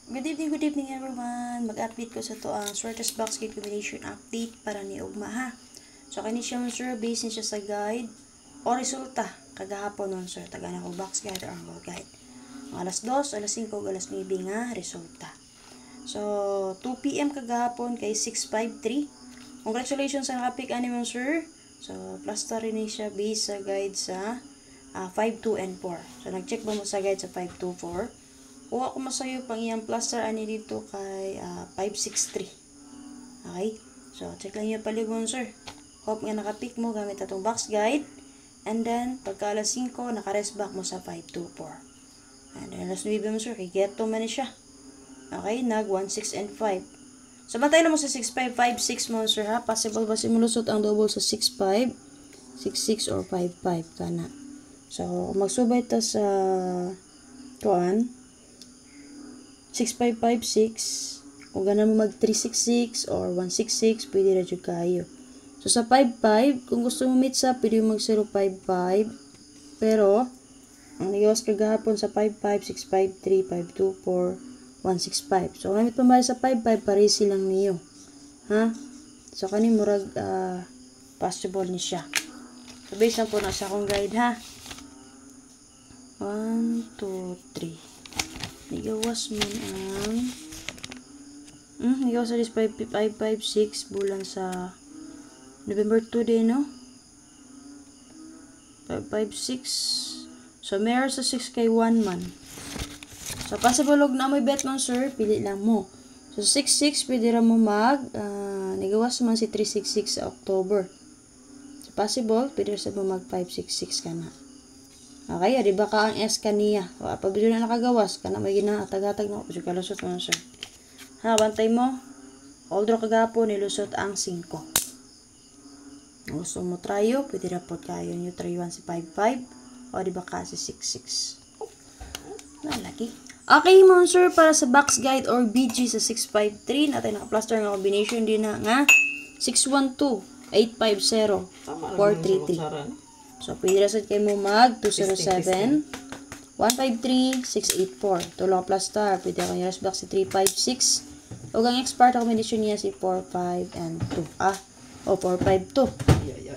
Good evening everyone. Mag-update ko sa to ang shortest box gate combination update para ni Ugma ha. So kani siya mo sir, base niya sa guide o resulta kagahapon nun sir. Tagana ko box guide or angle guide. Ang alas 2, alas 5, alas 9 nga resulta. So 2 PM kagahapon kay 653. Congratulations sa nakapick ani mo sir. So plus rin siya base sa guide sa 5, 2, and 4. So nag-check ba mo sa guide sa 5, 2, 4? Kuha ko masayo pang iyang plaster ani dito kay 563. Okay? So, check lang yung paligon, sir. Hope nga nakapick mo gamit atong box guide. And then, pagka alas 5, naka-rest back mo sa 524. And then, alas 9 mo, sir. Kigeto man siya. Okay? Nag 1, 6, and 5. So, bantay na mo sa 6, 5, 5, 6 mo, sir, ha? Possible ba simulusot ang double sa 6, 5, 6, 6, or 5, 5 kana. So, magsubay ta sa kuan 6556. Kung gana mo mag 366 or 166, pwede na dyan kayo. So, sa 55, kung gusto mo meet sa, pwede mo mag 055. Pero, ang nagawas kagahapon sa 55, 653, 524, 165. So, kung pamali sa 55, parisi lang niyo. Ha? So, kanin murag possible ni siya. So, base lang po na sa akong guide, ha? 1, 2, 3. Nigawas man ang nigawas sa 556 bulan sa November 2 din, no? 556. So, meron sa 6 kay 1 man. So, possible log na may bet man, sir. Pili lang mo. So, 66, pwede rin mo nigawas man si 366 sa October. So, possible, pwede rin sa mo mag 566 ka na. Okay, di ba ka ang S kaniya? Pag video na nakagawas, ka na may ginatag-atag na kasi kalusot mo, sir. Ha, bantay mo. All draw kagapon, nilusot ang 5. Gusto mo tryo, pwede rapot kayo nyo try 1 si 55. O di ba ka si 66. Nalaki. Okay, mo, sir, para sa box guide or BG sa 653, natin naka-plaster ng combination din na nga 612, 850, 433. So, pwede rasad kayo mo mag 207, 153, 684. Tulong plus star. Pwede ako yung box si 356. O ang expert combination niya si 45 and 2. 452.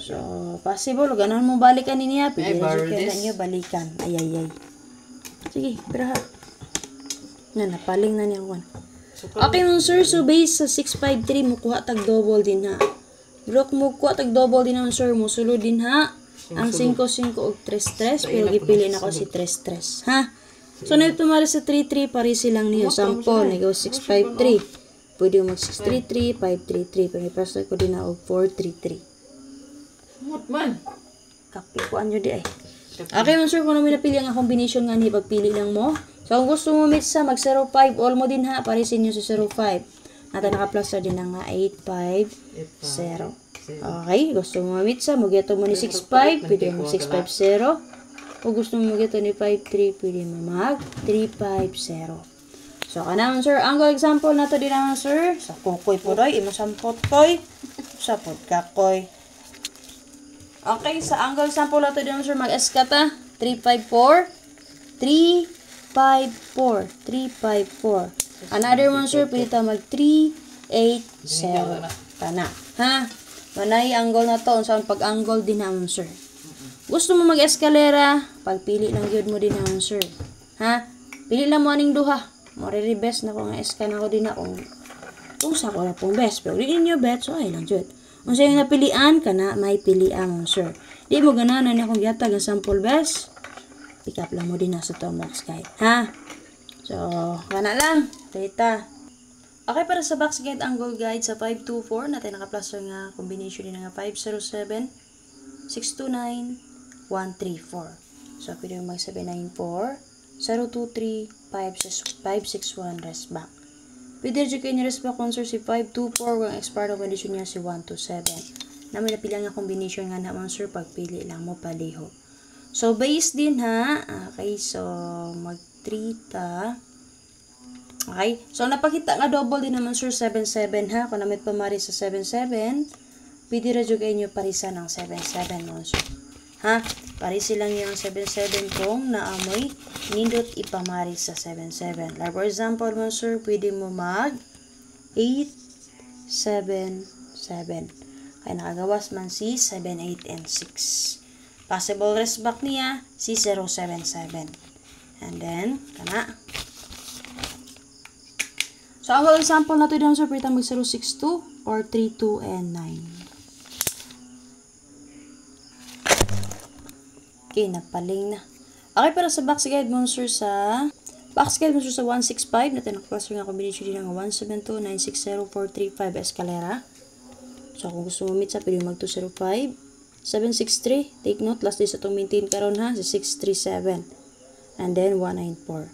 So, possible. O ganahan mo balikan niya. Pwede rasad kayo niyo balikan. Ay. Sige, pero ha. Napaling na niya one. Okay mo, sir. So, base sa 653, mukuha tag double din ha. Look, mukuha tag double din naman, sir. Musulod din ha. Ang 5-5 og 3-3, pero gipili na ko si 3-3. Ha? So, na tumari sa 3-3, pari silang niyo. Sample, nagaw 6-5-3. Pwede mo mag 6-3-3, 5-3-3. Pero i-pastor ko din na og 4-3-3. What man? Kapi ko anyo di ay. Okay, man sir, kung namin napili ang combination nga ni, pagpili lang mo. So, kung gusto mo meet sa mag 0-5, all mo din ha, pari sa inyo sa 0-5. Nata naka-plus din na nga 8-5-0. Okay, gusto mo mamit sa, magyato mo ni 6.5, pwede mo 6.50. Kung gusto mo magyato ni 5.3, pwede mo mag 3.50. So, kanang sir, ang example na to din naman sir, sa kukoy po doy, imo sampot koy, sa podkakoy. Okay, sa angle sample na to din naman sir, mag-eskata, 354, 354, 354. Another one sir, pwede ta mag 380. Kana, ha? Manay angle na to, unsaan pag-angle din naman, sir. Gusto mo mag-eskalera, pagpili lang yun mo din naman, sir. Ha? Pili lang mo aning duha. Mariribest na ko nga eska na ko din na kung sa ko na pong best. Pero di ninyo bet, so ay lang yun. Kung sa yung napilian, ka na may pilian mo, sir. Di mo gananan na kung yatag ang sample best, pick up lang mo din na sa to box guide. Ha? So, kana lang. Data. Okay, para sa box guide, angle guide sa 524, natin naka-plaster nga combination din nga 507, 629, 134. So, pwede mo mag 794, 023, 561, rest back. Pwede rin kayo ni rest back answer si 524, kung expert combination niya si 127. Namin napili nga combination nga naman, sir, pagpili lang mo paliho. So, base din ha. Okay, so, mag 3 ta. Okay? So, napakita nga double din naman, sir, 7-7, ha? Kung namit pamari sa 7-7, pwede radyo kayo nyo parisa ng 7-7, no, sir. Ha? Pari silang yung 77 kung naamoy nindot ipamari sa 77. Like for example mo sir, pwede mo mag 877. Kaya nakagawas man si 7, 8, and 6. Possible rest back niya si 077. And then, kana. So, ang example na ito din, sir, pwede mag 062 or 32 and 9. Okay, napaling na. Okay, para sa box guide monster sa 165, natin nakaplastor nga combination din ng 172, 960, 435 escalera. So, kung gusto mo meet sa, pwede mag 205, 763, take note, last day sa itong maintain karon ha, si 637, and then 194.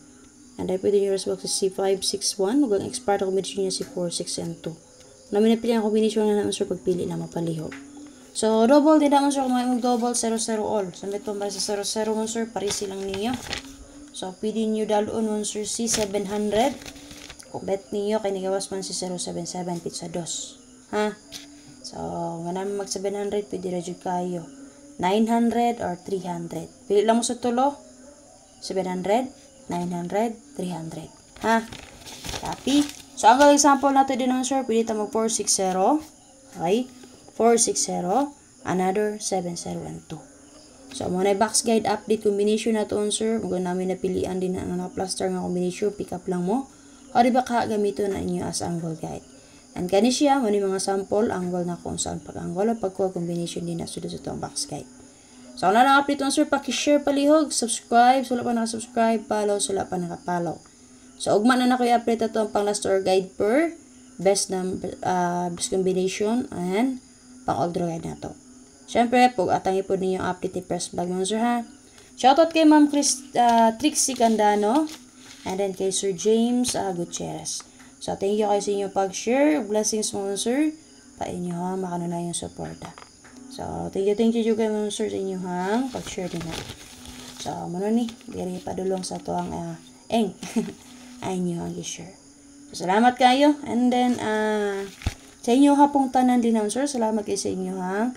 And then, pwede nyo resbox si C561, huwag ang expire na combination niya si 4, 6, and 2. Namin napili ang combination na naman sir, pagpili na mapalihog. So, double din naman sir, kung may mag-double, 0, 0 all. Samit po ba sa 0, 0 mo sir, parisi lang niyo. So, pwede nyo daloon mo sir si 700. Kung bet niyo, kay nigawas man si 077, pizza 2. Ha? So, nga namin mag 700, pwede na dyan kayo. 900 or 300. Pili lang mo sa tulo. 700, 900, 300. Ha? Copy. So, ang example natin din naman sir, pwede tayo mag 460. Okay? 460, another 702. So, muna box guide update combination na ito, sir. Kung namin napilian din na naka-plaster nga combination, pick up lang mo. O diba ka gamito na inyo as angle guide. And kani siya, muna mga sample, angle na kung saan pag-angle o pag-core combination din na sulit sa itong box guide. So, kung na update ito, sir, paki-share palihog, subscribe, sula pa naka-subscribe, follow, sula pa naka-follow. So, ugma na na ko i-update ito ang pang-plaster guide per best combination and pang-all draw guide na to. Siyempre, pag atangi po ninyo update ni Press Vlog mo, sir, ha? Shoutout kay Ma'am Trixie Candano, and then kay Sir James Gutierrez. So, thank you kayo sa inyo pag-share. Blessings mo, sir. Painyo, ha? Makano na yung suporta. So, thank you kay Ma'am Sir sa inyo, ha? Pag-share din, ha? So, muna ni, diri padulong sa to ang eng. Ayun nyo ang i-share. So, salamat kayo. And then, sa inyo ha pong tanan din naman, sir. Salamat kayo sa inyo ha.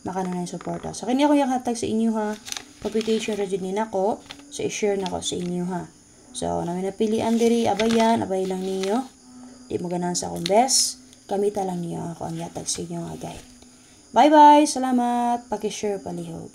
Makano na yung support ha. So, kanya ko yung hatag sa inyo ha. Computation region din ako. So, i-share na ko sa inyo ha. So, namin napilian diri. Abay lang niyo. Di mo ganan sa akong best. Kamita lang niyo ako ang yatag sa inyo ha, guys. Bye-bye. Salamat. Paki-share palihog.